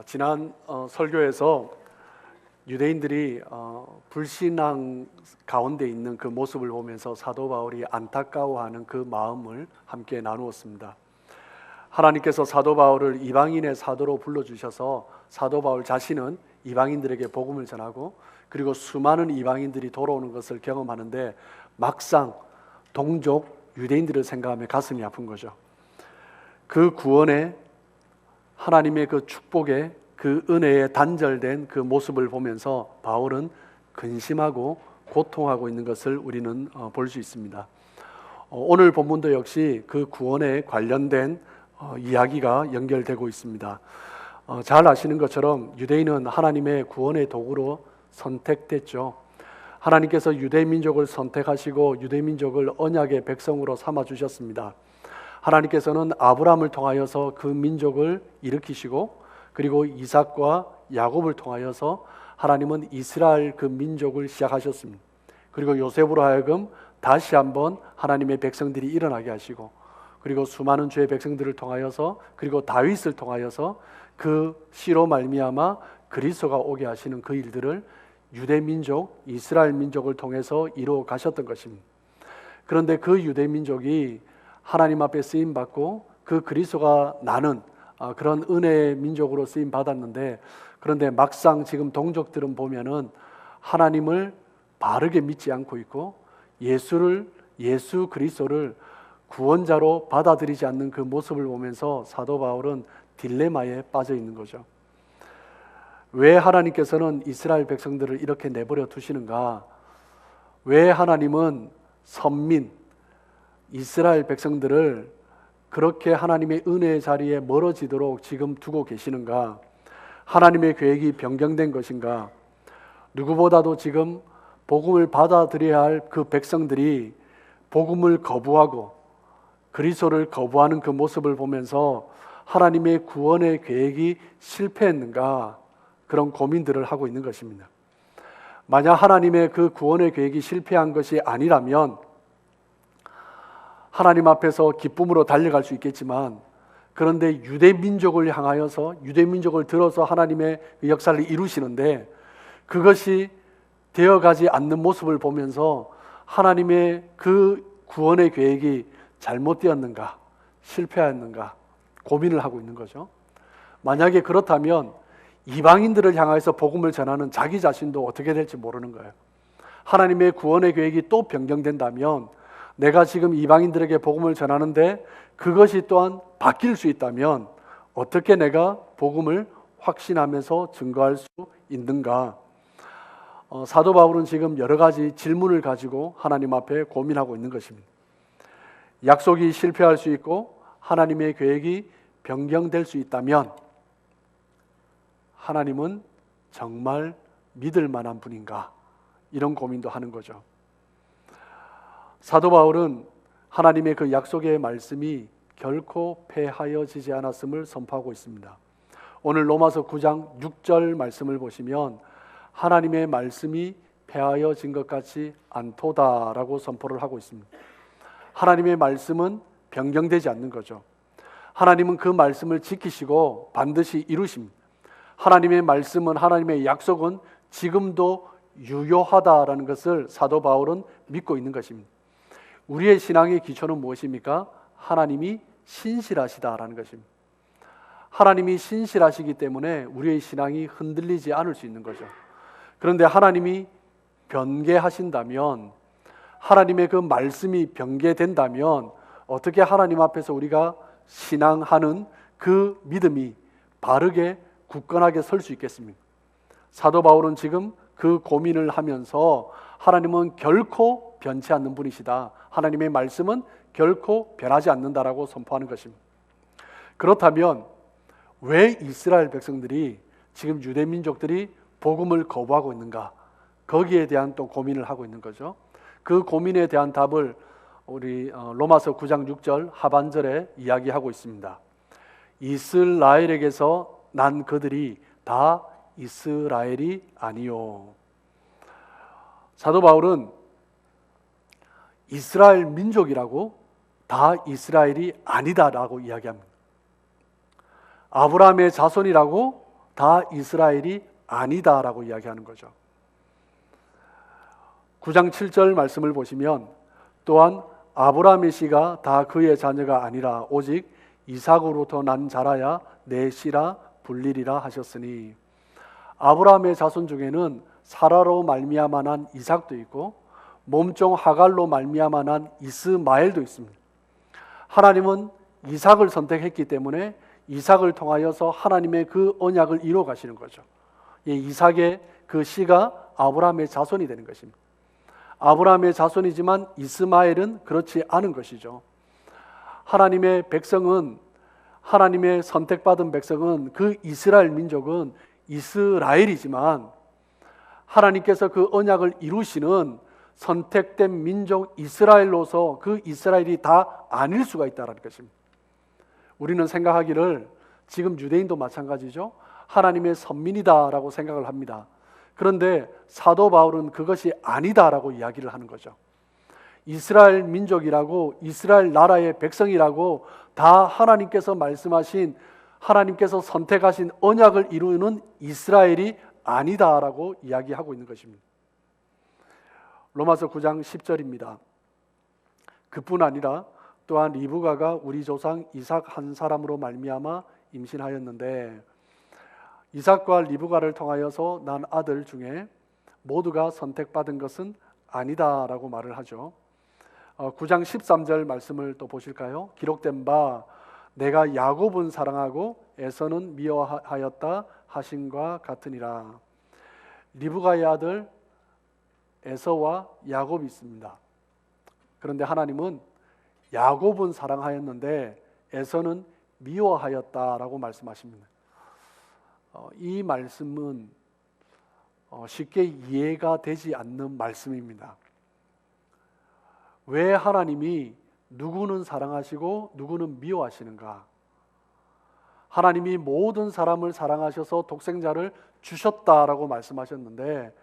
지난 설교에서 유대인들이 불신앙 가운데 있는 그 모습을 보면서 사도 바울이 안타까워하는 그 마음을 함께 나누었습니다. 하나님께서 사도 바울을 이방인의 사도로 불러주셔서 사도 바울 자신은 이방인들에게 복음을 전하고 그리고 수많은 이방인들이 돌아오는 것을 경험하는데 막상 동족 유대인들을 생각하며 가슴이 아픈 거죠. 그 구원에 하나님의 그 축복에 그 은혜에 단절된 그 모습을 보면서 바울은 근심하고 고통하고 있는 것을 우리는 볼 수 있습니다. 오늘 본문도 역시 그 구원에 관련된 이야기가 연결되고 있습니다. 잘 아시는 것처럼 유대인은 하나님의 구원의 도구로 선택됐죠. 하나님께서 유대민족을 선택하시고 유대민족을 언약의 백성으로 삼아주셨습니다. 하나님께서는 아브라함을 통하여서 그 민족을 일으키시고 그리고 이삭과 야곱을 통하여서 하나님은 이스라엘 그 민족을 시작하셨습니다. 그리고 요셉으로 하여금 다시 한번 하나님의 백성들이 일어나게 하시고 그리고 수많은 주의 백성들을 통하여서 그리고 다윗을 통하여서 그 씨로 말미암아 그리스도가 오게 하시는 그 일들을 유대민족, 이스라엘 민족을 통해서 이루어 가셨던 것입니다. 그런데 그 유대민족이 하나님 앞에 쓰임받고 그 그리스도가 나는 그런 은혜의 민족으로 쓰임받았는데 그런데 막상 지금 동족들은 보면은 하나님을 바르게 믿지 않고 있고 예수 그리스도를 구원자로 받아들이지 않는 그 모습을 보면서 사도 바울은 딜레마에 빠져 있는 거죠. 왜 하나님께서는 이스라엘 백성들을 이렇게 내버려 두시는가? 왜 하나님은 선민 이스라엘 백성들을 그렇게 하나님의 은혜의 자리에 멀어지도록 지금 두고 계시는가? 하나님의 계획이 변경된 것인가? 누구보다도 지금 복음을 받아들여야 할 그 백성들이 복음을 거부하고 그리스도를 거부하는 그 모습을 보면서 하나님의 구원의 계획이 실패했는가? 그런 고민들을 하고 있는 것입니다. 만약 하나님의 그 구원의 계획이 실패한 것이 아니라면 하나님 앞에서 기쁨으로 달려갈 수 있겠지만 그런데 유대민족을 향하여서 유대민족을 들어서 하나님의 역사를 이루시는데 그것이 되어가지 않는 모습을 보면서 하나님의 그 구원의 계획이 잘못되었는가 실패하였는가 고민을 하고 있는 거죠. 만약에 그렇다면 이방인들을 향해서 복음을 전하는 자기 자신도 어떻게 될지 모르는 거예요. 하나님의 구원의 계획이 또 변경된다면 내가 지금 이방인들에게 복음을 전하는데 그것이 또한 바뀔 수 있다면 어떻게 내가 복음을 확신하면서 증거할 수 있는가? 사도 바울은 지금 여러 가지 질문을 가지고 하나님 앞에 고민하고 있는 것입니다. 약속이 실패할 수 있고 하나님의 계획이 변경될 수 있다면 하나님은 정말 믿을 만한 분인가? 이런 고민도 하는 거죠. 사도 바울은 하나님의 그 약속의 말씀이 결코 폐하여지지 않았음을 선포하고 있습니다. 오늘 로마서 9장 6절 말씀을 보시면 하나님의 말씀이 폐하여진 것 같지 않도다라고 선포를 하고 있습니다. 하나님의 말씀은 변경되지 않는 거죠. 하나님은 그 말씀을 지키시고 반드시 이루십니다. 하나님의 말씀은 하나님의 약속은 지금도 유효하다라는 것을 사도 바울은 믿고 있는 것입니다. 우리의 신앙의 기초는 무엇입니까? 하나님이 신실하시다라는 것입니다. 하나님이 신실하시기 때문에 우리의 신앙이 흔들리지 않을 수 있는 거죠. 그런데 하나님이 변개하신다면 하나님의 그 말씀이 변개된다면 어떻게 하나님 앞에서 우리가 신앙하는 그 믿음이 바르게 굳건하게 설 수 있겠습니까? 사도 바울은 지금 그 고민을 하면서 하나님은 결코 변치 않는 분이시다. 하나님의 말씀은 결코 변하지 않는다라고 선포하는 것입니다. 그렇다면 왜 이스라엘 백성들이 지금 유대민족들이 복음을 거부하고 있는가? 거기에 대한 또 고민을 하고 있는 거죠. 그 고민에 대한 답을 우리 로마서 9장 6절 하반절에 이야기하고 있습니다. 이스라엘에게서 난 그들이 다 이스라엘이 아니요. 사도 바울은 이스라엘 민족이라고 다 이스라엘이 아니다라고 이야기합니다. 아브라함의 자손이라고 다 이스라엘이 아니다라고 이야기하는 거죠. 9장 7절 말씀을 보시면 또한 아브라함의 씨가 다 그의 자녀가 아니라 오직 이삭으로부터 난 자라야 내 씨라 불리리라 하셨으니, 아브라함의 자손 중에는 사라로 말미암아 난 이삭도 있고 몸종 하갈로 말미암아 난 이스마엘도 있습니다. 하나님은 이삭을 선택했기 때문에 이삭을 통하여서 하나님의 그 언약을 이루어 가시는 거죠. 이삭의 그 씨가 아브라함의 자손이 되는 것입니다. 아브라함의 자손이지만 이스마엘은 그렇지 않은 것이죠. 하나님의 백성은, 하나님의 선택받은 백성은, 그 이스라엘 민족은 이스라엘이지만 하나님께서 그 언약을 이루시는 선택된 민족 이스라엘로서 그 이스라엘이 다 아닐 수가 있다는 것입니다. 우리는 생각하기를 지금 유대인도 마찬가지죠. 하나님의 선민이다라고 생각을 합니다. 그런데 사도 바울은 그것이 아니다라고 이야기를 하는 거죠. 이스라엘 민족이라고, 이스라엘 나라의 백성이라고 다 하나님께서 말씀하신, 하나님께서 선택하신 언약을 이루는 이스라엘이 아니다라고 이야기하고 있는 것입니다. 로마서 9장 10절입니다. 그뿐 아니라 또한 리브가가 우리 조상 이삭 한 사람으로 말미암아 임신하였는데, 이삭과 리브가를 통하여서 난 아들 중에 모두가 선택받은 것은 아니다라고 말을 하죠. 9장 13절 말씀을 또 보실까요? 기록된 바 내가 야곱은 사랑하고 에서는 미워하였다 하신과 같으니라. 리브가의 아들 에서와 야곱이 있습니다. 그런데 하나님은 야곱은 사랑하였는데 에서는 미워하였다라고 말씀하십니다. 이 말씀은 쉽게 이해가 되지 않는 말씀입니다. 왜 하나님이 누구는 사랑하시고 누구는 미워하시는가? 하나님이 모든 사람을 사랑하셔서 독생자를 주셨다라고 말씀하셨는데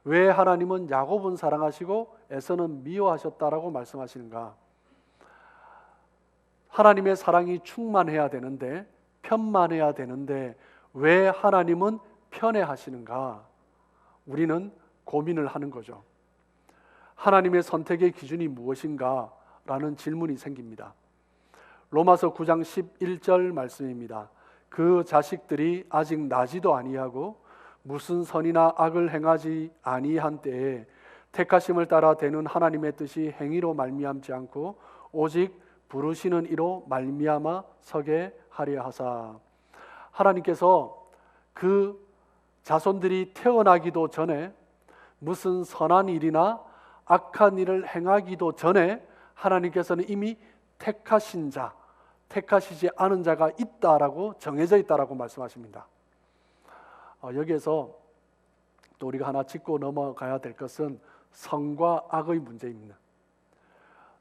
왜 하나님은 야곱은 사랑하시고 에서는 미워하셨다라고 말씀하시는가? 하나님의 사랑이 충만해야 되는데, 편만해야 되는데 왜 하나님은 편애하시는가? 우리는 고민을 하는 거죠. 하나님의 선택의 기준이 무엇인가? 라는 질문이 생깁니다. 로마서 9장 11절 말씀입니다. 그 자식들이 아직 나지도 아니하고 무슨 선이나 악을 행하지 아니한 때에 택하심을 따라 되는 하나님의 뜻이 행위로 말미암지 않고 오직 부르시는 이로 말미암아 서게 하려 하사. 하나님께서 그 자손들이 태어나기도 전에 무슨 선한 일이나 악한 일을 행하기도 전에 하나님께서는 이미 택하신 자, 택하시지 않은 자가 있다라고, 정해져 있다라고 말씀하십니다. 여기에서 또 우리가 하나 짚고 넘어가야 될 것은 선과 악의 문제입니다.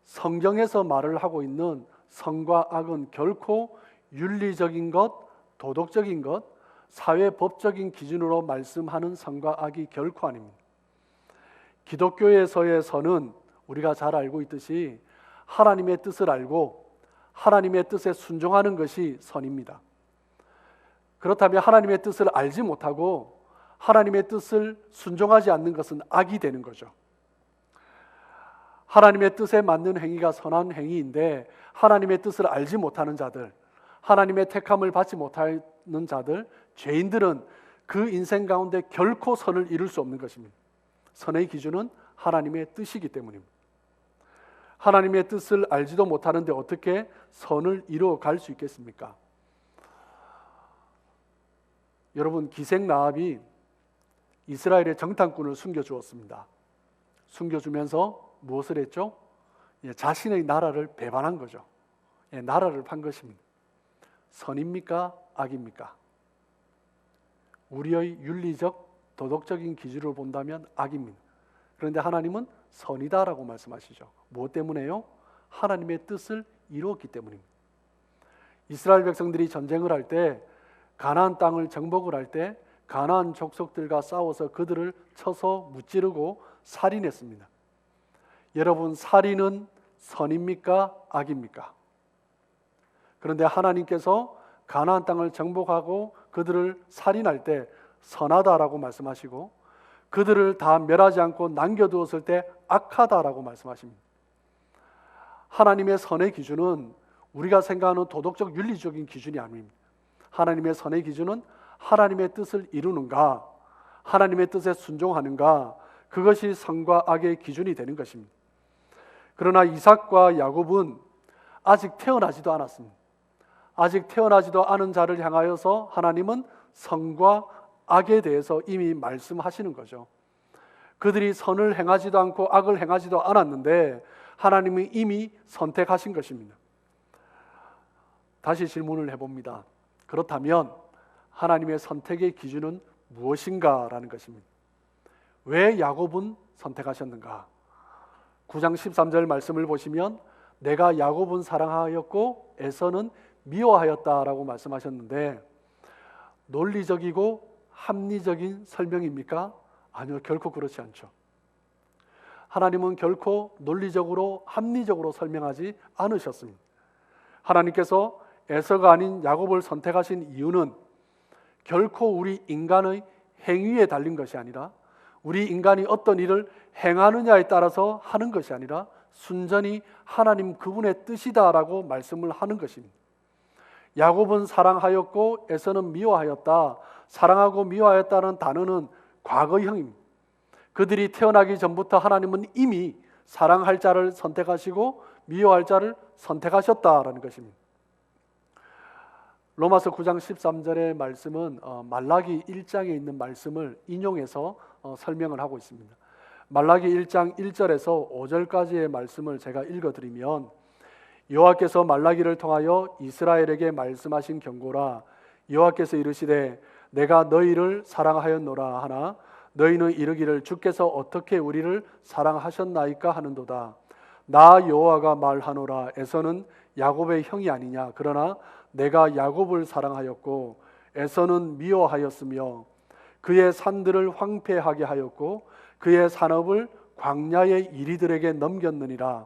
성경에서 말을 하고 있는 선과 악은 결코 윤리적인 것, 도덕적인 것, 사회법적인 기준으로 말씀하는 선과 악이 결코 아닙니다. 기독교에서의 선은 우리가 잘 알고 있듯이 하나님의 뜻을 알고 하나님의 뜻에 순종하는 것이 선입니다. 그렇다면 하나님의 뜻을 알지 못하고 하나님의 뜻을 순종하지 않는 것은 악이 되는 거죠. 하나님의 뜻에 맞는 행위가 선한 행위인데 하나님의 뜻을 알지 못하는 자들, 하나님의 택함을 받지 못하는 자들, 죄인들은 그 인생 가운데 결코 선을 이룰 수 없는 것입니다. 선의 기준은 하나님의 뜻이기 때문입니다. 하나님의 뜻을 알지도 못하는데 어떻게 선을 이루어 갈 수 있겠습니까? 여러분, 기생 라합이 이스라엘의 정탐꾼을 숨겨주었습니다. 숨겨주면서 무엇을 했죠? 자신의 나라를 배반한 거죠. 나라를 판 것입니다. 선입니까? 악입니까? 우리의 윤리적, 도덕적인 기준으로 본다면 악입니다. 그런데 하나님은 선이다라고 말씀하시죠. 무엇 때문에요? 하나님의 뜻을 이루었기 때문입니다. 이스라엘 백성들이 전쟁을 할 때, 가나안 땅을 정복을 할 때 가나안 족속들과 싸워서 그들을 쳐서 무찌르고 살인했습니다. 여러분, 살인은 선입니까? 악입니까? 그런데 하나님께서 가나안 땅을 정복하고 그들을 살인할 때 선하다라고 말씀하시고, 그들을 다 멸하지 않고 남겨두었을 때 악하다라고 말씀하십니다. 하나님의 선의 기준은 우리가 생각하는 도덕적 윤리적인 기준이 아닙니다. 하나님의 선의 기준은 하나님의 뜻을 이루는가, 하나님의 뜻에 순종하는가, 그것이 선과 악의 기준이 되는 것입니다. 그러나 이삭과 야곱은 아직 태어나지도 않았습니다. 아직 태어나지도 않은 자를 향하여서 하나님은 선과 악에 대해서 이미 말씀하시는 거죠. 그들이 선을 행하지도 않고 악을 행하지도 않았는데 하나님이 이미 선택하신 것입니다. 다시 질문을 해봅니다. 그렇다면 하나님의 선택의 기준은 무엇인가 라는 것입니다. 왜 야곱은 선택하셨는가? 9장 13절 말씀을 보시면 내가 야곱은 사랑하였고 에서는 미워하였다라고 말씀하셨는데, 논리적이고 합리적인 설명입니까? 아니요, 결코 그렇지 않죠. 하나님은 결코 논리적으로 합리적으로 설명하지 않으셨습니다. 하나님께서 에서가 아닌 야곱을 선택하신 이유는 결코 우리 인간의 행위에 달린 것이 아니라, 우리 인간이 어떤 일을 행하느냐에 따라서 하는 것이 아니라 순전히 하나님 그분의 뜻이다라고 말씀을 하는 것입니다. 야곱은 사랑하였고 에서는 미워하였다. 사랑하고 미워하였다는 단어는 과거형입니다. 그들이 태어나기 전부터 하나님은 이미 사랑할 자를 선택하시고 미워할 자를 선택하셨다라는 것입니다. 로마서 9장 13절의 말씀은 말라기 1장에 있는 말씀을 인용해서 설명을 하고 있습니다. 말라기 1장 1절에서 5절까지의 말씀을 제가 읽어드리면, 여호와께서 말라기를 통하여 이스라엘에게 말씀하신 경고라. 여호와께서 이르시되 내가 너희를 사랑하였노라 하나 너희는 이르기를 주께서 어떻게 우리를 사랑하셨나이까 하는도다. 나 여호와가 말하노라. 에서는 야곱의 형이 아니냐. 그러나 내가 야곱을 사랑하였고 에서는 미워하였으며 그의 산들을 황폐하게 하였고 그의 산업을 광야의 이리들에게 넘겼느니라.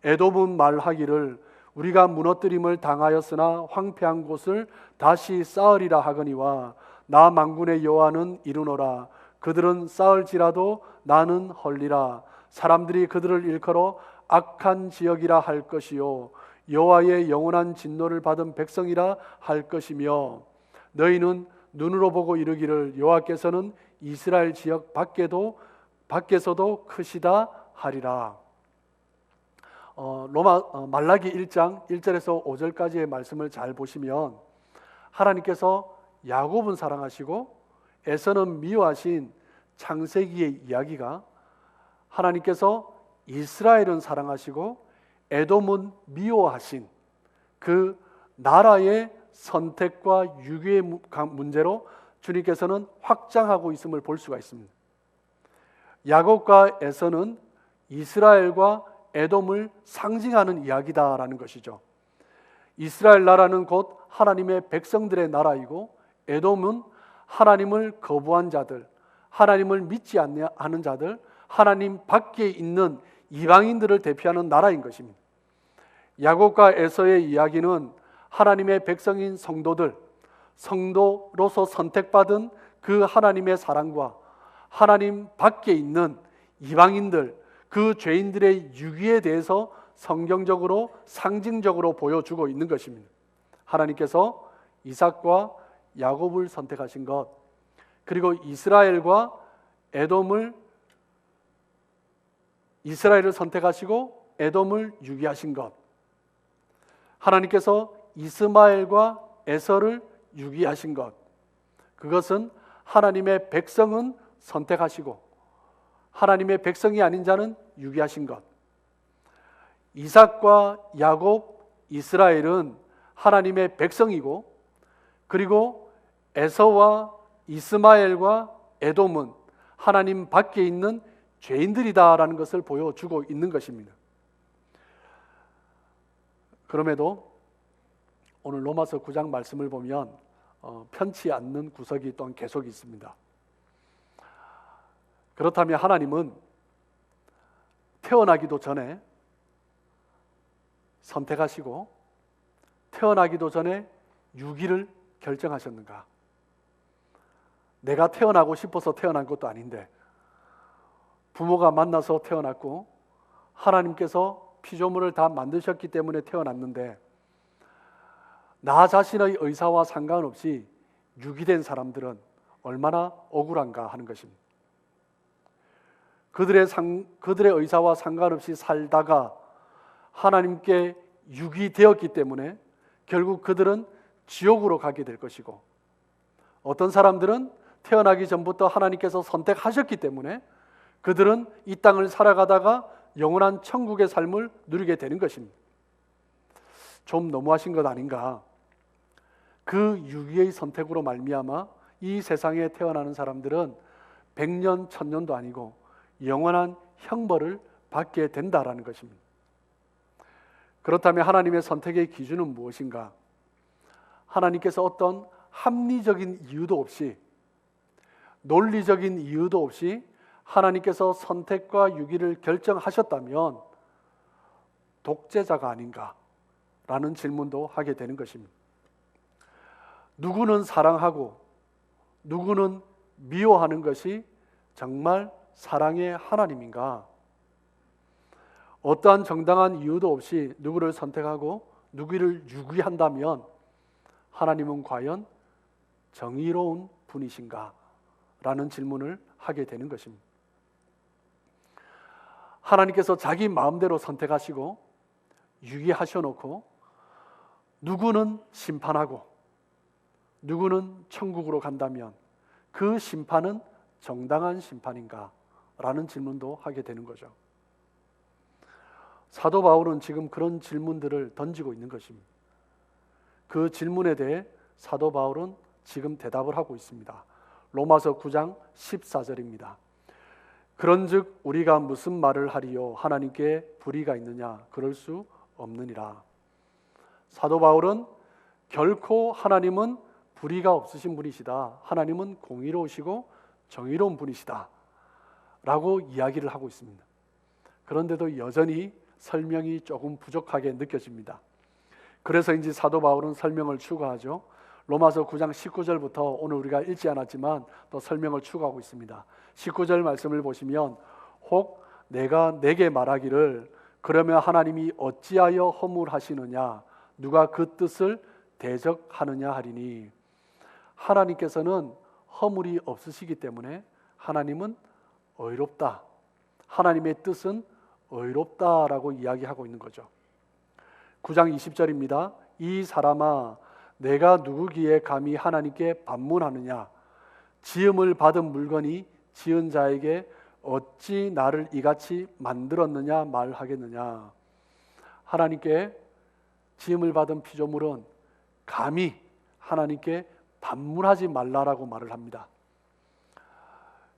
에돔은 말하기를 우리가 무너뜨림을 당하였으나 황폐한 곳을 다시 쌓으리라 하거니와 나 만군의 여호와는 이르노라. 그들은 쌓을지라도 나는 헐리라. 사람들이 그들을 일컬어 악한 지역이라 할 것이요 여호와의 영원한 진노를 받은 백성이라 할 것이며, 너희는 눈으로 보고 이르기를 여호와께서는 이스라엘 지역 밖에서도 크시다 하리라. 말라기 1장 1절에서 5절까지의 말씀을 잘 보시면 하나님께서 야곱은 사랑하시고 에서는 미워하신 창세기의 이야기가, 하나님께서 이스라엘은 사랑하시고 에돔은 미워하신 그 나라의 선택과 유교의 문제로 주님께서는 확장하고 있음을 볼 수가 있습니다. 야곱과 에서는 이스라엘과 에돔을 상징하는 이야기다라는 것이죠. 이스라엘 나라는 곧 하나님의 백성들의 나라이고, 에돔은 하나님을 거부한 자들, 하나님을 믿지 않는 자들, 하나님 밖에 있는 이방인들을 대표하는 나라인 것입니다. 야곱과 에서의 이야기는 하나님의 백성인 성도들, 성도로서 선택받은 그 하나님의 사랑과 하나님 밖에 있는 이방인들, 그 죄인들의 유기에 대해서 성경적으로 상징적으로 보여주고 있는 것입니다. 하나님께서 이삭과 야곱을 선택하신 것, 그리고 이스라엘과 이스라엘을 선택하시고 에돔을 유기하신 것, 하나님께서 이스마엘과 에서를 유기하신 것, 그것은 하나님의 백성은 선택하시고 하나님의 백성이 아닌 자는 유기하신 것. 이삭과 야곱, 이스라엘은 하나님의 백성이고, 그리고 에서와 이스마엘과 에돔은 하나님 밖에 있는 죄인들이다라는 것을 보여주고 있는 것입니다. 그럼에도 오늘 로마서 9장 말씀을 보면 편치 않는 구석이 또한 계속 있습니다. 그렇다면 하나님은 태어나기도 전에 선택하시고 태어나기도 전에 유기를 결정하셨는가? 내가 태어나고 싶어서 태어난 것도 아닌데 부모가 만나서 태어났고 하나님께서 피조물을 다 만드셨기 때문에 태어났는데 나 자신의 의사와 상관없이 유기된 사람들은 얼마나 억울한가 하는 것입니다. 그들의 의사와 상관없이 살다가 하나님께 유기되었기 때문에 결국 그들은 지옥으로 가게 될 것이고, 어떤 사람들은 태어나기 전부터 하나님께서 선택하셨기 때문에 그들은 이 땅을 살아가다가 영원한 천국의 삶을 누리게 되는 것입니다. 좀 너무하신 것 아닌가? 그 유기의 선택으로 말미암아 이 세상에 태어나는 사람들은 100년, 1000년도 아니고 영원한 형벌을 받게 된다라는 것입니다. 그렇다면 하나님의 선택의 기준은 무엇인가? 하나님께서 어떤 합리적인 이유도 없이, 논리적인 이유도 없이 하나님께서 선택과 유기를 결정하셨다면 독재자가 아닌가라는 질문도 하게 되는 것입니다. 누구는 사랑하고 누구는 미워하는 것이 정말 사랑의 하나님인가? 어떠한 정당한 이유도 없이 누구를 선택하고 누구를 유기한다면 하나님은 과연 정의로운 분이신가? 라는 질문을 하게 되는 것입니다. 하나님께서 자기 마음대로 선택하시고 유기하셔놓고 누구는 심판하고 누구는 천국으로 간다면 그 심판은 정당한 심판인가? 라는 질문도 하게 되는 거죠. 사도 바울은 지금 그런 질문들을 던지고 있는 것입니다. 그 질문에 대해 사도 바울은 지금 대답을 하고 있습니다. 로마서 9장 14절입니다. 그런즉 우리가 무슨 말을 하리요? 하나님께 불의가 있느냐? 그럴 수 없느니라. 사도 바울은 결코 하나님은 불의가 없으신 분이시다, 하나님은 공의로우시고 정의로운 분이시다 라고 이야기를 하고 있습니다. 그런데도 여전히 설명이 조금 부족하게 느껴집니다. 그래서인지 사도 바울은 설명을 추가하죠. 로마서 9장 19절부터 오늘 우리가 읽지 않았지만 또 설명을 추가하고 있습니다. 19절 말씀을 보시면 혹 내가 내게 말하기를 그러면 하나님이 어찌하여 허물하시느냐? 누가 그 뜻을 대적하느냐 하리니, 하나님께서는 허물이 없으시기 때문에 하나님은 의롭다, 하나님의 뜻은 의롭다라고 이야기하고 있는 거죠. 9장 20절입니다. 이 사람아 내가 누구기에 감히 하나님께 반문하느냐? 지음을 받은 물건이 지은 자에게 어찌 나를 이같이 만들었느냐 말하겠느냐? 하나님께 지음을 받은 피조물은 감히 하나님께 반문하지 말라라고 말을 합니다.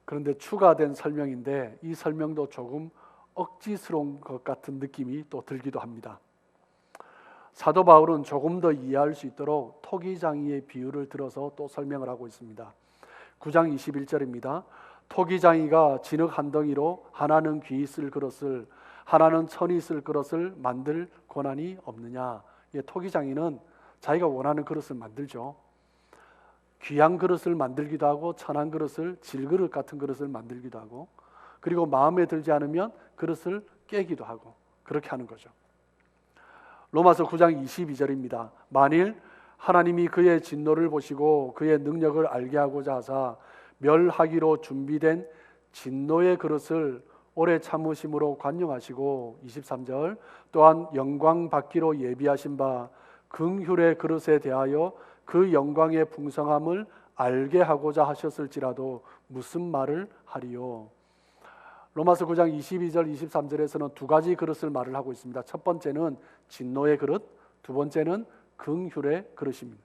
그런데 추가된 설명인데 이 설명도 조금 억지스러운 것 같은 느낌이 또 들기도 합니다. 사도 바울은 조금 더 이해할 수 있도록 토기장이의 비유를 들어서 또 설명을 하고 있습니다. 9장 21절입니다. 토기장이가 진흙 한 덩이로 하나는 귀히 쓸 그릇을 하나는 천이 쓸 그릇을 만들 권한이 없느냐? 토기장이는 자기가 원하는 그릇을 만들죠. 귀한 그릇을 만들기도 하고 천한 그릇을, 질그릇 같은 그릇을 만들기도 하고, 그리고 마음에 들지 않으면 그릇을 깨기도 하고 그렇게 하는 거죠. 로마서 9장 22절입니다. 만일 하나님이 그의 진노를 보시고 그의 능력을 알게 하고자 하사 멸하기로 준비된 진노의 그릇을 오래 참으심으로 관용하시고, 23절 또한 영광 받기로 예비하신 바 긍휼의 그릇에 대하여 그 영광의 풍성함을 알게 하고자 하셨을지라도 무슨 말을 하리요? 로마서 9장 22절 23절에서는 두 가지 그릇을 말을 하고 있습니다. 첫 번째는 진노의 그릇, 두 번째는 긍휼의 그릇입니다.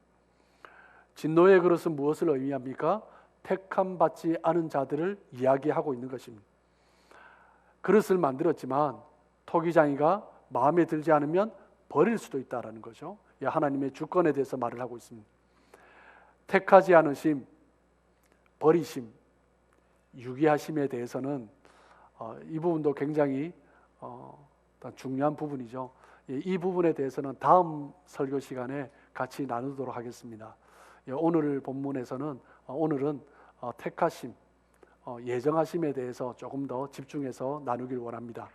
진노의 그릇은 무엇을 의미합니까? 택함 받지 않은 자들을 이야기하고 있는 것입니다. 그릇을 만들었지만 토기장이가 마음에 들지 않으면 버릴 수도 있다라는 거죠. 하나님의 주권에 대해서 말을 하고 있습니다. 택하지 않으심, 버리심, 유기하심에 대해서는 이 부분도 굉장히 중요한 부분이죠. 이 부분에 대해서는 다음 설교 시간에 같이 나누도록 하겠습니다. 오늘 본문에서는 오늘은 택하심, 예정하심에 대해서 조금 더 집중해서 나누길 원합니다.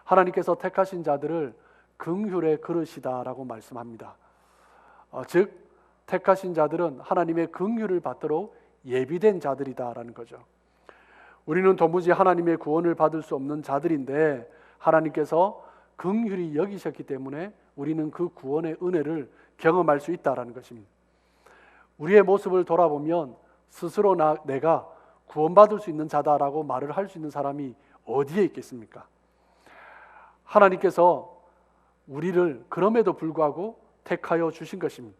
하나님께서 택하신 자들을 긍휼의 그릇이다라고 말씀합니다. 즉 택하신 자들은 하나님의 긍휼을 받도록 예비된 자들이다라는 거죠. 우리는 도무지 하나님의 구원을 받을 수 없는 자들인데 하나님께서 긍휼히 여기셨기 때문에 우리는 그 구원의 은혜를 경험할 수 있다라는 것입니다. 우리의 모습을 돌아보면 스스로 내가 구원받을 수 있는 자다라고 말을 할 수 있는 사람이 어디에 있겠습니까? 하나님께서 우리를 그럼에도 불구하고 택하여 주신 것입니다.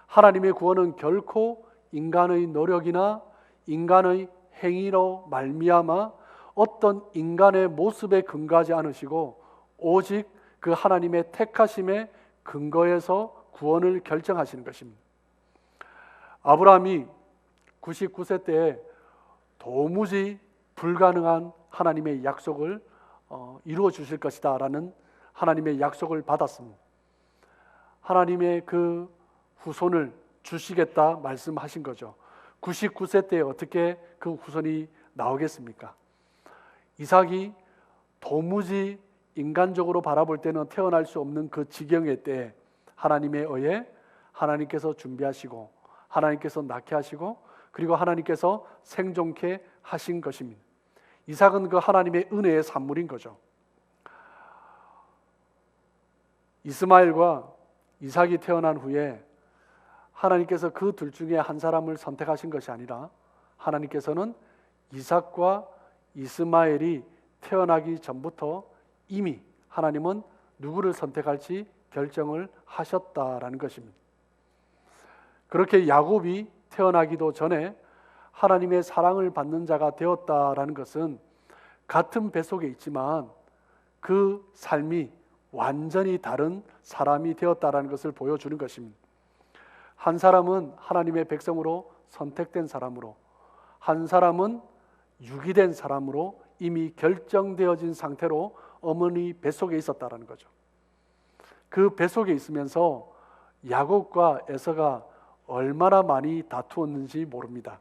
하나님의 구원은 결코 인간의 노력이나 인간의 행위로 말미암아 어떤 인간의 모습에 근거하지 않으시고 오직 그 하나님의 택하심의 근거에서 구원을 결정하시는 것입니다. 아브라함이 99세 때에 도무지 불가능한 하나님의 약속을 이루어 주실 것이다 라는 하나님의 약속을 받았습니다. 하나님의 그 후손을 주시겠다 말씀하신 거죠. 99세 때에 어떻게 그 후손이 나오겠습니까? 이삭이 도무지 인간적으로 바라볼 때는 태어날 수 없는 그 지경의 때에 하나님에 의해 하나님께서 준비하시고 하나님께서 낳게 하시고 그리고 하나님께서 생존케 하신 것입니다. 이삭은 그 하나님의 은혜의 산물인 거죠. 이스마엘과 이삭이 태어난 후에 하나님께서 그 둘 중에 한 사람을 선택하신 것이 아니라 하나님께서는 이삭과 이스마엘이 태어나기 전부터 이미 하나님은 누구를 선택할지 결정을 하셨다라는 것입니다. 그렇게 야곱이 태어나기도 전에 하나님의 사랑을 받는 자가 되었다라는 것은 같은 뱃속에 있지만 그 삶이 완전히 다른 사람이 되었다라는 것을 보여주는 것입니다. 한 사람은 하나님의 백성으로 선택된 사람으로, 한 사람은 유기된 사람으로 이미 결정되어진 상태로 어머니 뱃속에 있었다라는 거죠. 그 뱃속에 있으면서 야곱과 에서가 얼마나 많이 다투었는지 모릅니다.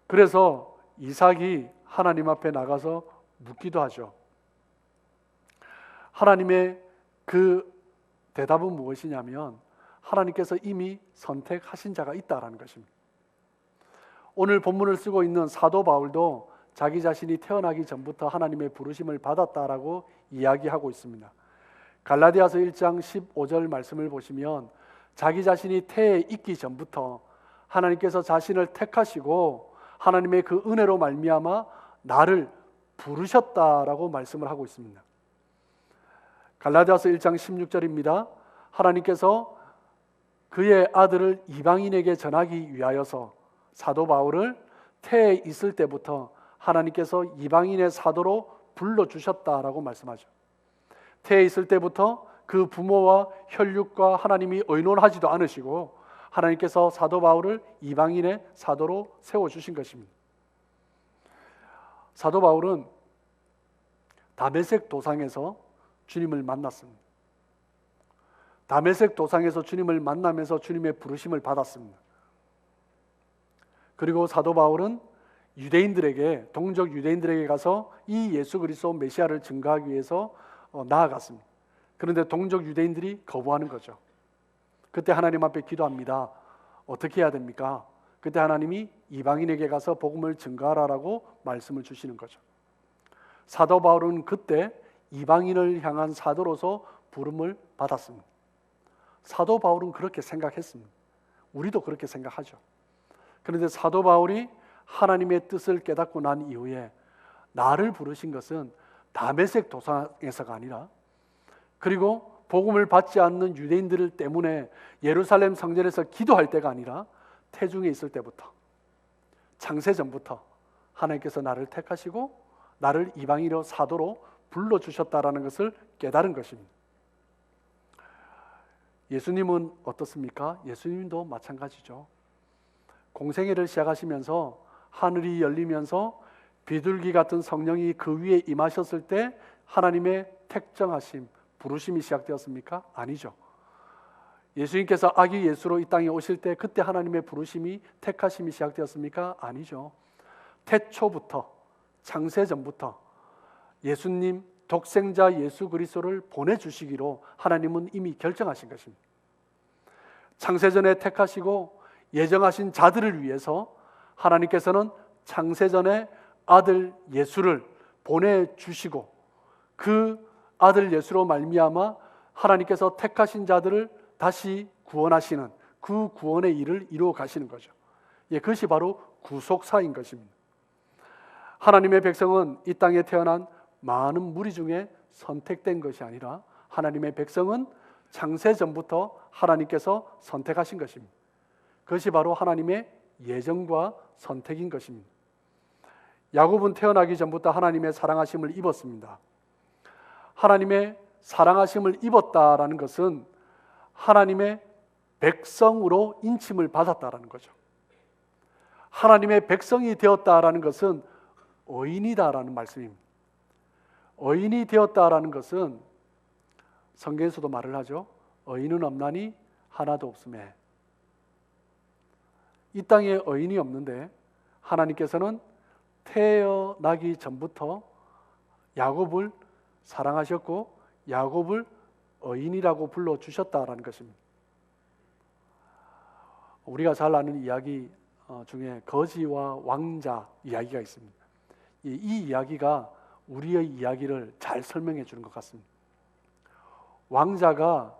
그래서 이삭이 하나님 앞에 나가서 묻기도 하죠. 하나님의 그 대답은 무엇이냐면 하나님께서 이미 선택하신 자가 있다라는 것입니다. 오늘 본문을 쓰고 있는 사도 바울도 자기 자신이 태어나기 전부터 하나님의 부르심을 받았다라고 이야기하고 있습니다. 갈라디아서 1장 15절 말씀을 보시면 자기 자신이 태에 있기 전부터 하나님께서 자신을 택하시고 하나님의 그 은혜로 말미암아 나를 부르셨다라고 말씀을 하고 있습니다. 갈라디아서 1장 16절입니다. 하나님께서 그의 아들을 이방인에게 전하기 위하여서 사도 바울을 태에 있을 때부터 하나님께서 이방인의 사도로 불러주셨다라고 말씀하죠. 태에 있을 때부터 그 부모와 혈육과 하나님이 의논하지도 않으시고 하나님께서 사도 바울을 이방인의 사도로 세워주신 것입니다. 사도 바울은 다메섹 도상에서 주님을 만났습니다. 다메섹 도상에서 주님을 만나면서 주님의 부르심을 받았습니다. 그리고 사도 바울은 유대인들에게, 동족 유대인들에게 가서 이 예수 그리스도 메시아를 증거하기 위해서 나아갔습니다. 그런데 동족 유대인들이 거부하는 거죠. 그때 하나님 앞에 기도합니다. 어떻게 해야 됩니까? 그때 하나님이 이방인에게 가서 복음을 증거하라라고 말씀을 주시는 거죠. 사도 바울은 그때 이방인을 향한 사도로서 부름을 받았습니다. 사도 바울은 그렇게 생각했습니다. 우리도 그렇게 생각하죠. 그런데 사도 바울이 하나님의 뜻을 깨닫고 난 이후에 나를 부르신 것은 다메섹 도상에서가 아니라, 그리고 복음을 받지 않는 유대인들 때문에 예루살렘 성전에서 기도할 때가 아니라 태중에 있을 때부터, 창세전부터 하나님께서 나를 택하시고 나를 이방인의 사도로 불러주셨다라는 것을 깨달은 것입니다. 예수님은 어떻습니까? 예수님도 마찬가지죠. 공생애를 시작하시면서 하늘이 열리면서 비둘기 같은 성령이 그 위에 임하셨을 때 하나님의 택정하심, 부르심이 시작되었습니까? 아니죠. 예수님께서 아기 예수로 이 땅에 오실 때 그때 하나님의 부르심이, 택하심이 시작되었습니까? 아니죠. 태초부터, 창세전부터 예수님, 독생자 예수 그리스도를 보내주시기로 하나님은 이미 결정하신 것입니다. 창세전에 택하시고 예정하신 자들을 위해서 하나님께서는 창세전에 아들 예수를 보내주시고 그 아들 예수로 말미암아 하나님께서 택하신 자들을 다시 구원하시는 그 구원의 일을 이루어 가시는 거죠. 그것이 바로 구속사인 것입니다. 하나님의 백성은 이 땅에 태어난 많은 무리 중에 선택된 것이 아니라 하나님의 백성은 창세전부터 하나님께서 선택하신 것입니다. 그것이 바로 하나님의 예정과 선택인 것입니다. 야곱은 태어나기 전부터 하나님의 사랑하심을 입었습니다. 하나님의 사랑하심을 입었다라는 것은 하나님의 백성으로 인침을 받았다라는 거죠. 하나님의 백성이 되었다라는 것은 의인이다라는 말씀입니다. 의인이 되었다라는 것은 성경에서도 말을 하죠. 의인은 없나니 하나도 없음에. 이 땅에 의인이 없는데 하나님께서는 태어나기 전부터 야곱을 사랑하셨고 야곱을 의인이라고 불러주셨다라는 것입니다. 우리가 잘 아는 이야기 중에 거지와 왕자 이야기가 있습니다. 이 이야기가 우리의 이야기를 잘 설명해 주는 것 같습니다. 왕자가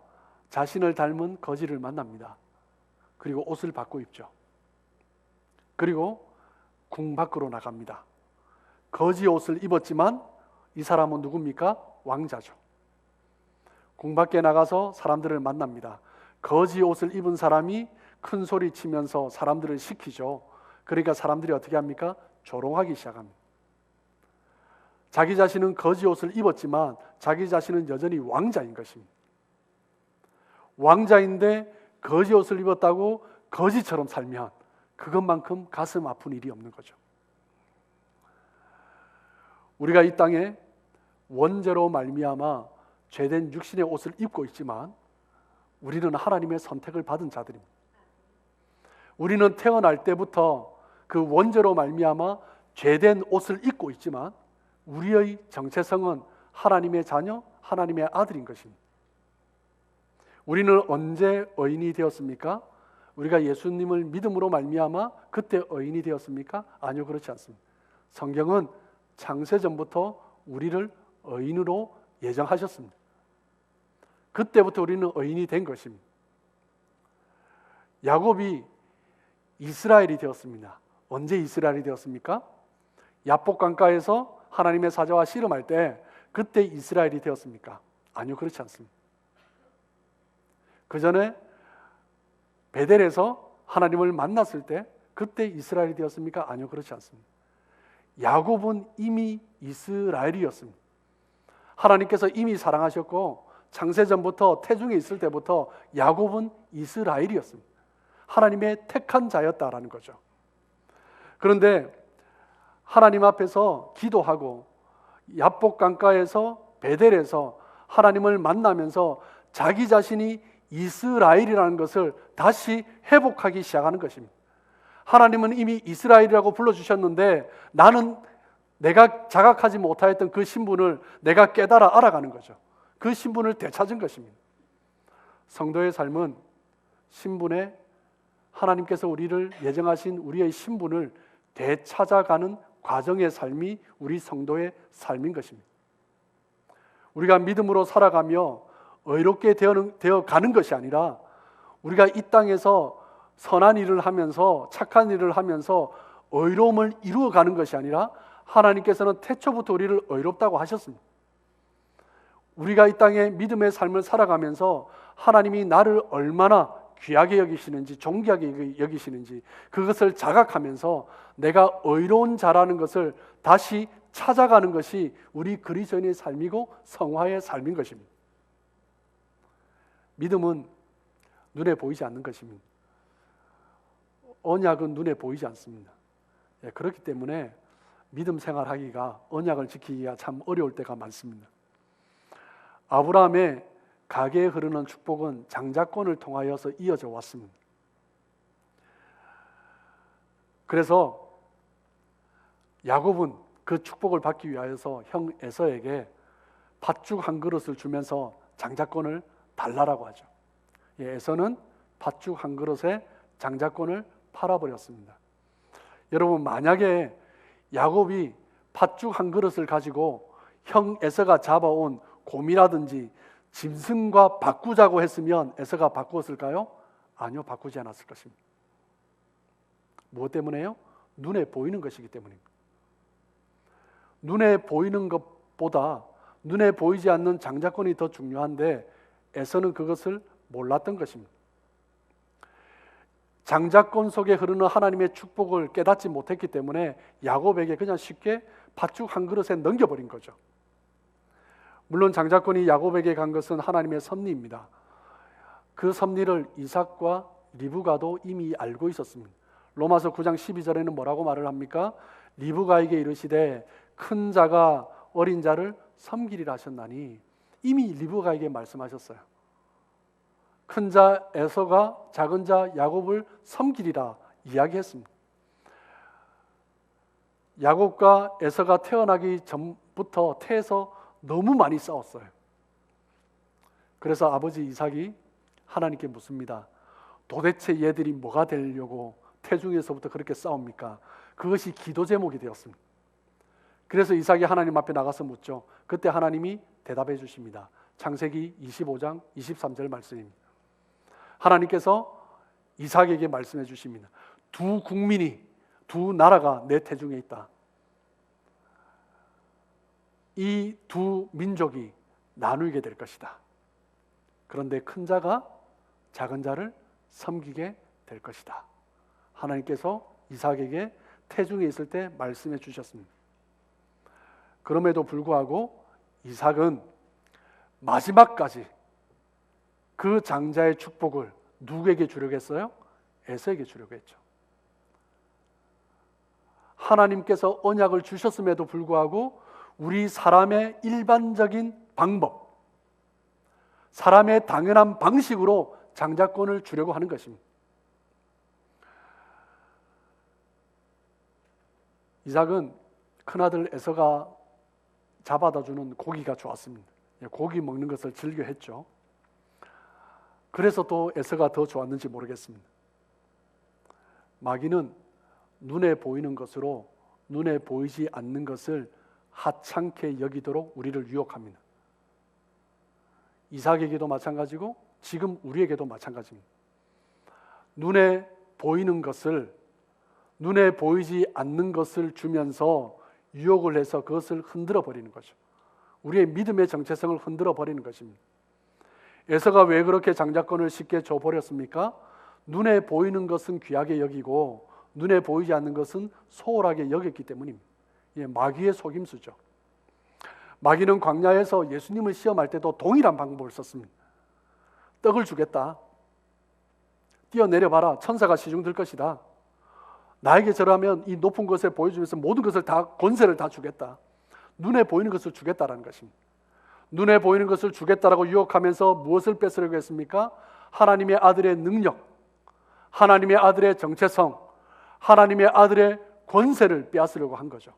자신을 닮은 거지를 만납니다. 그리고 옷을 바꿔 입죠. 그리고 궁 밖으로 나갑니다. 거지 옷을 입었지만 이 사람은 누굽니까? 왕자죠. 궁 밖에 나가서 사람들을 만납니다. 거지 옷을 입은 사람이 큰 소리 치면서 사람들을 시키죠. 그러니까 사람들이 어떻게 합니까? 조롱하기 시작합니다. 자기 자신은 거지 옷을 입었지만 자기 자신은 여전히 왕자인 것입니다. 왕자인데 거지 옷을 입었다고 거지처럼 살면 그것만큼 가슴 아픈 일이 없는 거죠. 우리가 이 땅에 원죄로 말미암아 죄된 육신의 옷을 입고 있지만 우리는 하나님의 선택을 받은 자들입니다. 우리는 태어날 때부터 그 원죄로 말미암아 죄된 옷을 입고 있지만 우리의 정체성은 하나님의 자녀, 하나님의 아들인 것입니다. 우리는 언제 의인이 되었습니까? 우리가 예수님을 믿음으로 말미암아 그때 의인이 되었습니까? 아니요, 그렇지 않습니다. 성경은 창세전부터 우리를 의인으로 예정하셨습니다. 그때부터 우리는 의인이 된 것입니다. 야곱이 이스라엘이 되었습니다. 언제 이스라엘이 되었습니까? 야복 강가에서 하나님의 사자와 씨름할 때 그때 이스라엘이 되었습니까? 아니요, 그렇지 않습니다. 그 전에 베델에서 하나님을 만났을 때 그때 이스라엘이 되었습니까? 아니요, 그렇지 않습니다. 야곱은 이미 이스라엘이었습니다. 하나님께서 이미 사랑하셨고 창세전부터 태중에 있을 때부터 야곱은 이스라엘이었습니다. 하나님의 택한 자였다라는 거죠. 그런데 하나님 앞에서 기도하고 야복 강가에서 베델에서 하나님을 만나면서 자기 자신이 이스라엘이라는 것을 다시 회복하기 시작하는 것입니다. 하나님은 이미 이스라엘이라고 불러주셨는데 나는 내가 자각하지 못하였던 그 신분을 내가 깨달아 알아가는 거죠. 그 신분을 되찾은 것입니다. 성도의 삶은 신분에 하나님께서 우리를 예정하신 우리의 신분을 되찾아가는 과정의 삶이 우리 성도의 삶인 것입니다. 우리가 믿음으로 살아가며 의롭게 되어 가는 것이 아니라 우리가 이 땅에서 선한 일을 하면서 착한 일을 하면서 의로움을 이루어가는 것이 아니라 하나님께서는 태초부터 우리를 의롭다고 하셨습니다. 우리가 이 땅에 믿음의 삶을 살아가면서 하나님이 나를 얼마나 귀하게 여기시는지 존귀하게 여기시는지 그것을 자각하면서 내가 의로운 자라는 것을 다시 찾아가는 것이 우리 그리스도인의 삶이고 성화의 삶인 것입니다. 믿음은 눈에 보이지 않는 것입니다. 언약은 눈에 보이지 않습니다. 그렇기 때문에 믿음 생활하기가 언약을 지키기가 참 어려울 때가 많습니다. 아브라함의 가계에 흐르는 축복은 장자권을 통하여서 이어져 왔습니다. 그래서 야곱은 그 축복을 받기 위하여서 형 에서에게 팥죽 한 그릇을 주면서 장자권을 달라라고 하죠. 에서는 팥죽 한 그릇에 장자권을 팔아버렸습니다. 여러분, 만약에 야곱이 팥죽 한 그릇을 가지고 형 에서가 잡아온 곰이라든지 짐승과 바꾸자고 했으면 에서가 바꾸었을까요? 아니요, 바꾸지 않았을 것입니다. 무엇 때문에요? 눈에 보이는 것이기 때문입니다. 눈에 보이는 것보다 눈에 보이지 않는 장자권이 더 중요한데 에서는 그것을 몰랐던 것입니다. 장자권 속에 흐르는 하나님의 축복을 깨닫지 못했기 때문에 야곱에게 그냥 쉽게 팥죽 한 그릇에 넘겨버린 거죠. 물론 장자권이 야곱에게 간 것은 하나님의 섭리입니다. 그 섭리를 이삭과 리브가도 이미 알고 있었습니다. 로마서 9장 12절에는 뭐라고 말을 합니까? 리브가에게 이르시되 큰 자가 어린 자를 섬기리라 하셨나니, 이미 리브가에게 말씀하셨어요. 큰 자 에서가 작은 자 야곱을 섬기리라 이야기했습니다. 야곱과 에서가 태어나기 전부터 태에서 너무 많이 싸웠어요. 그래서 아버지 이삭이 하나님께 묻습니다. 도대체 얘들이 뭐가 되려고 태중에서부터 그렇게 싸웁니까? 그것이 기도 제목이 되었습니다. 그래서 이삭이 하나님 앞에 나가서 묻죠. 그때 하나님이 대답해 주십니다. 창세기 25장 23절 말씀입니다. 하나님께서 이삭에게 말씀해 주십니다. 두 국민이, 두 나라가 내 태중에 있다. 이 두 민족이 나누게 될 것이다. 그런데 큰 자가 작은 자를 섬기게 될 것이다. 하나님께서 이삭에게 태중에 있을 때 말씀해 주셨습니다. 그럼에도 불구하고 이삭은 마지막까지 그 장자의 축복을 누구에게 주려고 했어요? 에서에게 주려고 했죠. 하나님께서 언약을 주셨음에도 불구하고 우리 사람의 일반적인 방법, 사람의 당연한 방식으로 장자권을 주려고 하는 것입니다. 이삭은 큰아들 에서가 잡아다 주는 고기가 좋았습니다. 고기 먹는 것을 즐겨했죠. 그래서 또 에서가 더 좋았는지 모르겠습니다. 마귀는 눈에 보이는 것으로 눈에 보이지 않는 것을 하찮게 여기도록 우리를 유혹합니다. 이삭에게도 마찬가지고 지금 우리에게도 마찬가지입니다. 눈에 보이는 것을, 눈에 보이지 않는 것을 주면서 유혹을 해서 그것을 흔들어 버리는 거죠. 우리의 믿음의 정체성을 흔들어 버리는 것입니다. 에서가 왜 그렇게 장자권을 쉽게 줘버렸습니까? 눈에 보이는 것은 귀하게 여기고 눈에 보이지 않는 것은 소홀하게 여겼기 때문입니다. 마귀의 속임수죠. 마귀는 광야에서 예수님을 시험할 때도 동일한 방법을 썼습니다. 떡을 주겠다. 뛰어내려봐라. 천사가 시중들 것이다. 나에게 절하면 이 높은 것을 보여주면서 모든 것을 다, 권세를 다 주겠다. 눈에 보이는 것을 주겠다라는 것입니다. 눈에 보이는 것을 주겠다라고 유혹하면서 무엇을 뺏으려고 했습니까? 하나님의 아들의 능력, 하나님의 아들의 정체성, 하나님의 아들의 권세를 빼앗으려고 한 거죠.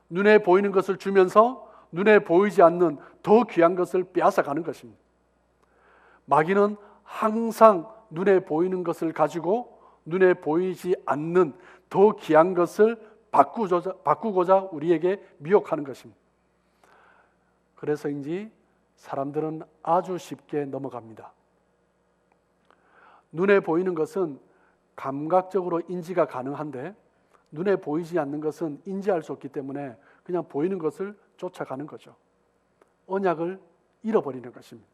눈에 보이는 것을 주면서 눈에 보이지 않는 더 귀한 것을 빼앗아가는 것입니다. 마귀는 항상 눈에 보이는 것을 가지고 눈에 보이지 않는 더 귀한 것을 바꾸고자 우리에게 미혹하는 것입니다. 그래서인지 사람들은 아주 쉽게 넘어갑니다. 눈에 보이는 것은 감각적으로 인지가 가능한데 눈에 보이지 않는 것은 인지할 수 없기 때문에 그냥 보이는 것을 쫓아가는 거죠. 언약을 잃어버리는 것입니다.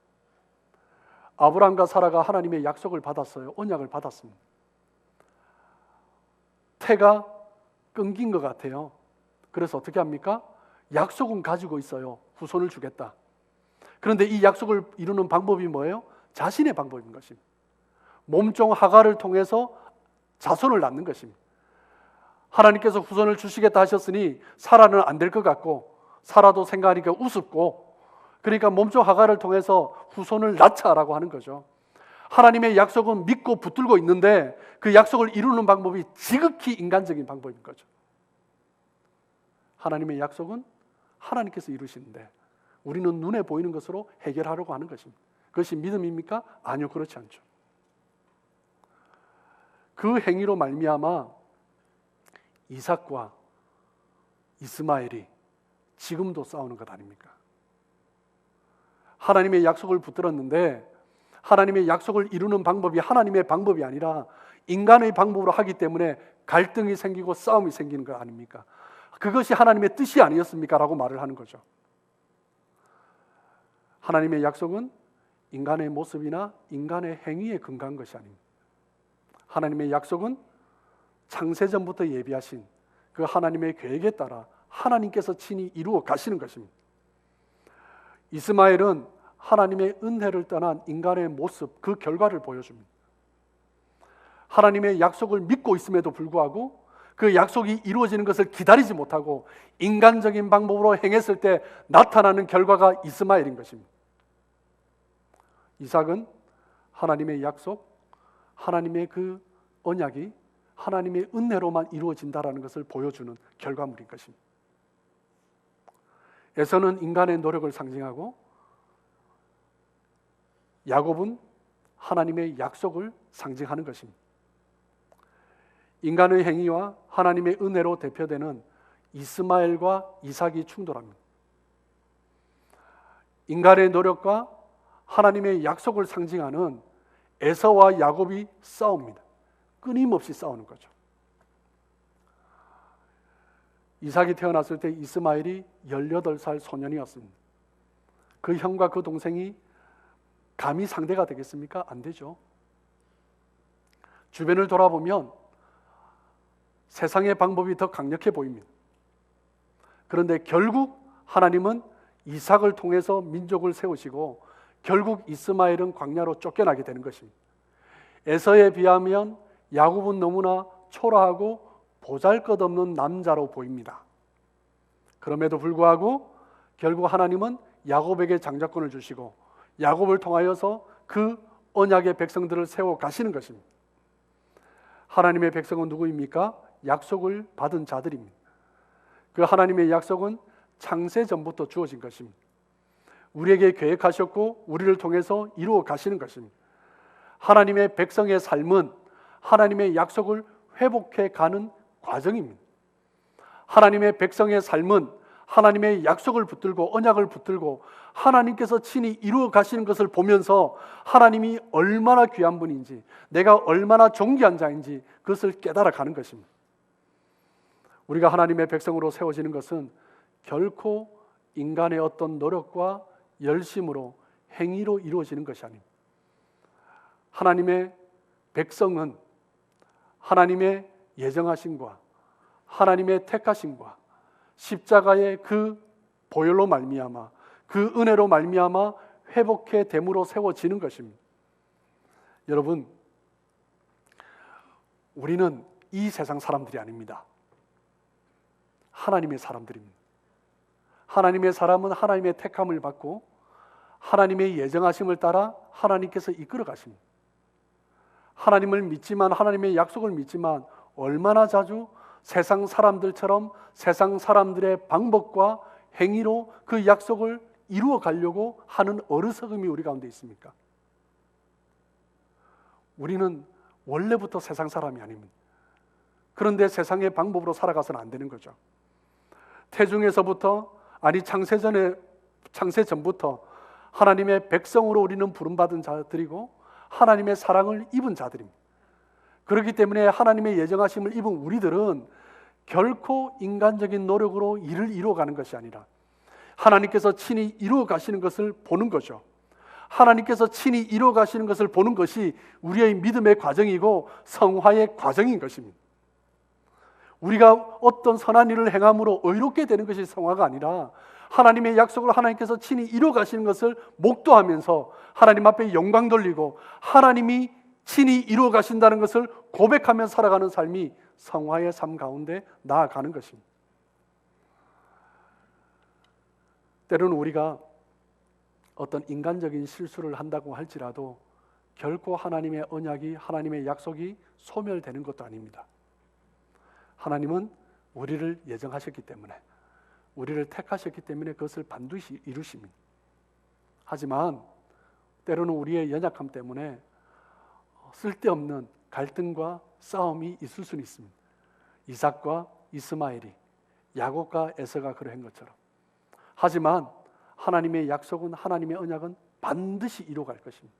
아브라함과 사라가 하나님의 약속을 받았어요. 언약을 받았습니다. 태가 끊긴 것 같아요. 그래서 어떻게 합니까? 약속은 가지고 있어요. 후손을 주겠다. 그런데 이 약속을 이루는 방법이 뭐예요? 자신의 방법인 것입니다. 몸종 하갈을 통해서 자손을 낳는 것입니다. 하나님께서 후손을 주시겠다 하셨으니 사라는 안 될 것 같고 사라도 생각하니까 우습고 그러니까 몸종 하갈을 통해서 후손을 낳자라고 하는 거죠. 하나님의 약속은 믿고 붙들고 있는데 그 약속을 이루는 방법이 지극히 인간적인 방법인 거죠. 하나님의 약속은 하나님께서 이루시는데 우리는 눈에 보이는 것으로 해결하려고 하는 것입니다. 그것이 믿음입니까? 아니요, 그렇지 않죠. 그 행위로 말미암아 이삭과 이스마엘이 지금도 싸우는 것 아닙니까? 하나님의 약속을 붙들었는데 하나님의 약속을 이루는 방법이 하나님의 방법이 아니라 인간의 방법으로 하기 때문에 갈등이 생기고 싸움이 생기는 거 아닙니까? 그것이 하나님의 뜻이 아니었습니까? 라고 말을 하는 거죠. 하나님의 약속은 인간의 모습이나 인간의 행위에 근거한 것이 아닙니다. 하나님의 약속은 창세전부터 예비하신 그 하나님의 계획에 따라 하나님께서 친히 이루어 가시는 것입니다. 이스마엘은 하나님의 은혜를 떠난 인간의 모습, 그 결과를 보여줍니다. 하나님의 약속을 믿고 있음에도 불구하고 그 약속이 이루어지는 것을 기다리지 못하고 인간적인 방법으로 행했을 때 나타나는 결과가 이스마엘인 것입니다. 이삭은 하나님의 약속, 하나님의 그 언약이 하나님의 은혜로만 이루어진다라는 것을 보여주는 결과물인 것입니다. 에서는 인간의 노력을 상징하고 야곱은 하나님의 약속을 상징하는 것입니다. 인간의 행위와 하나님의 은혜로 대표되는 이스마엘과 이삭이 충돌합니다. 인간의 노력과 하나님의 약속을 상징하는 에서와 야곱이 싸웁니다. 끊임없이 싸우는 거죠. 이삭이 태어났을 때 이스마엘이 18살 소년이었습니다. 그 형과 그 동생이 감히 상대가 되겠습니까? 안 되죠. 주변을 돌아보면 세상의 방법이 더 강력해 보입니다. 그런데 결국 하나님은 이삭을 통해서 민족을 세우시고 결국 이스마엘은 광야로 쫓겨나게 되는 것입니다. 에서에 비하면 야곱은 너무나 초라하고 보잘것없는 남자로 보입니다. 그럼에도 불구하고 결국 하나님은 야곱에게 장자권을 주시고 야곱을 통하여서 그 언약의 백성들을 세워 가시는 것입니다. 하나님의 백성은 누구입니까? 약속을 받은 자들입니다. 그 하나님의 약속은 창세 전부터 주어진 것입니다. 우리에게 계획하셨고 우리를 통해서 이루어 가시는 것입니다. 하나님의 백성의 삶은 하나님의 약속을 회복해 가는 과정입니다. 하나님의 백성의 삶은 하나님의 약속을 붙들고 언약을 붙들고 하나님께서 친히 이루어 가시는 것을 보면서 하나님이 얼마나 귀한 분인지, 내가 얼마나 존귀한 자인지 그것을 깨달아 가는 것입니다. 우리가 하나님의 백성으로 세워지는 것은 결코 인간의 어떤 노력과 열심으로 행위로 이루어지는 것이 아닙니다. 하나님의 백성은 하나님의 예정하심과 하나님의 택하심과 십자가의 그 보혈로 말미암아 그 은혜로 말미암아 회복해 됨으로 세워지는 것입니다. 여러분, 우리는 이 세상 사람들이 아닙니다. 하나님의 사람들입니다. 하나님의 사람은 하나님의 택함을 받고 하나님의 예정하심을 따라 하나님께서 이끌어 가십니다. 하나님을 믿지만, 하나님의 약속을 믿지만 얼마나 자주 세상 사람들처럼 세상 사람들의 방법과 행위로 그 약속을 이루어 가려고 하는 어리석음이 우리 가운데 있습니까? 우리는 원래부터 세상 사람이 아닙니다. 그런데 세상의 방법으로 살아가서는 안 되는 거죠. 태중에서부터, 아니 창세전부터 하나님의 백성으로 우리는 부름받은 자들이고 하나님의 사랑을 입은 자들입니다. 그렇기 때문에 하나님의 예정하심을 입은 우리들은 결코 인간적인 노력으로 일을 이루어가는 것이 아니라 하나님께서 친히 이루어 가시는 것을 보는 거죠. 하나님께서 친히 이루어 가시는 것을 보는 것이 우리의 믿음의 과정이고 성화의 과정인 것입니다. 우리가 어떤 선한 일을 행함으로 의롭게 되는 것이 성화가 아니라 하나님의 약속을 하나님께서 친히 이루어 가시는 것을 목도하면서 하나님 앞에 영광 돌리고 하나님이 친히 이루어 가신다는 것을 고백하며 살아가는 삶이 성화의 삶 가운데 나아가는 것입니다. 때로는 우리가 어떤 인간적인 실수를 한다고 할지라도 결코 하나님의 언약이, 하나님의 약속이 소멸되는 것도 아닙니다. 하나님은 우리를 예정하셨기 때문에, 우리를 택하셨기 때문에 그것을 반드시 이루십니다. 하지만 때로는 우리의 연약함 때문에 쓸데없는 갈등과 싸움이 있을 수는 있습니다. 이삭과 이스마엘이, 야곱과 에서가 그러한 것처럼. 하지만 하나님의 약속은, 하나님의 언약은 반드시 이루어갈 것입니다.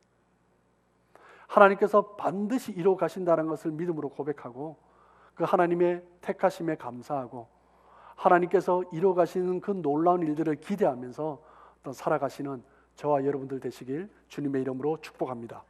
하나님께서 반드시 이루어 가신다는 것을 믿음으로 고백하고, 그 하나님의 택하심에 감사하고, 하나님께서 이루어 가시는 그 놀라운 일들을 기대하면서 또 살아가시는 저와 여러분들 되시길 주님의 이름으로 축복합니다.